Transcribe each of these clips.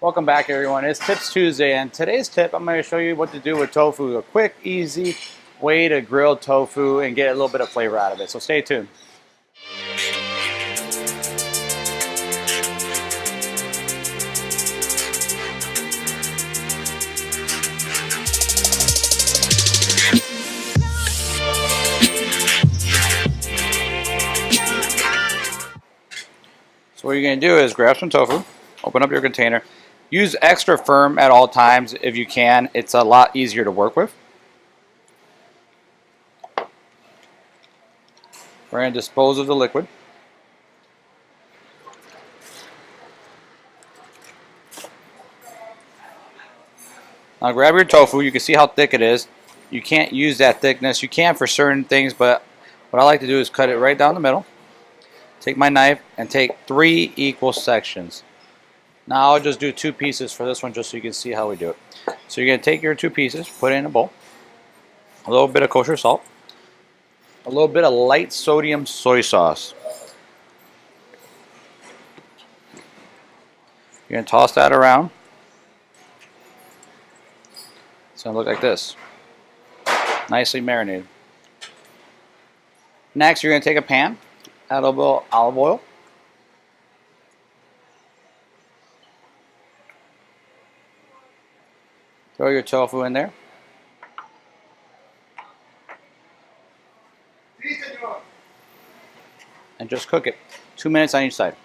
Welcome back, everyone. It's Tips Tuesday, and today's tip, I'm going to show you what to do with tofu. A quick, easy way to grill tofu and get a little bit of flavor out of it. So stay tuned. So what you're going to do is grab some tofu, open up your container. Use extra firm at all times if you can. It's a lot easier to work with. We're going to dispose of the liquid. Now grab your tofu. You can see how thick it is. You can't use that thickness. You can for certain things, but what I like to do is cut it right down the middle. Take my knife and take 3 equal sections. Now I'll just do 2 pieces for this one just so you can see how we do it. So you're going to take your 2 pieces, put it in a bowl, a little bit of kosher salt, a little bit of light sodium soy sauce. You're going to toss that around. It's going to look like this. Nicely marinated. Next, you're going to take a pan, add a little bit of olive oil. Throw your tofu in there. And just cook it. 2 minutes on each side.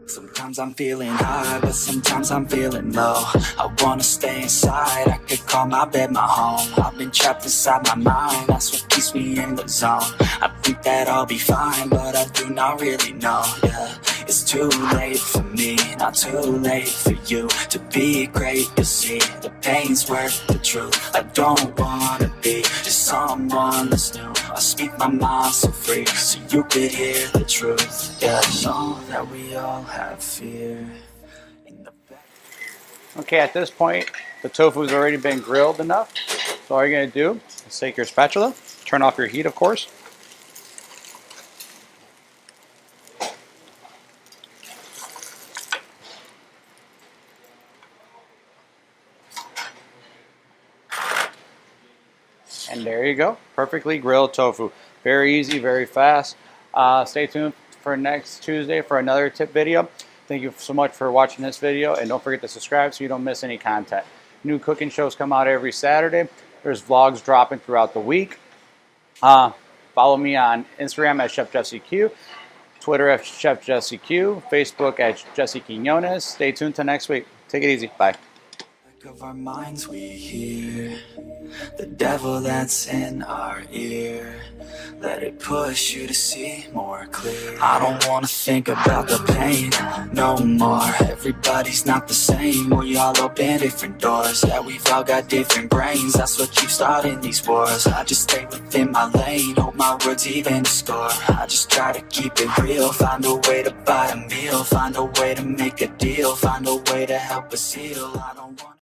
Sometimes I'm feeling high, but sometimes I'm feeling low. I wanna stay inside, I could call my bed my home. I've been trapped inside my mind, that's what keeps me in the zone. I think that I'll be fine, but I do not really know, yeah. It's too late for me, not too late for you. To be great, you'll see, the pain's worth the truth. I don't wanna be just someone that's new. I speak my mind so free, so you could hear the truth. Yeah, I know that we all have fear in the back. Okay, at this point, the tofu's already been grilled enough. So all you're going to do is take your spatula, turn off your heat, of course. And there you go, perfectly grilled tofu. Very easy, very fast. Stay tuned for next Tuesday for another tip video. Thank you so much for watching this video, and don't forget to subscribe so you don't miss any content. New cooking shows come out every Saturday. There's vlogs dropping throughout the week. Follow me on Instagram at Chef Jesse Q, Twitter at Chef Jesse Q, Facebook at Jesse Quinones. Stay tuned till next week. Take it easy. Bye. Of our minds we hear the devil that's in our ear. Let it push you to see more clear. I don't wanna think about the pain no more. Everybody's not the same. We all open different doors. Yeah, we've all got different brains. That's what keeps starting these wars. I just stay within my lane. Hope my words even score. I just try to keep it real. Find a way to buy a meal. Find a way to make a deal. Find a way to help us heal. I don't want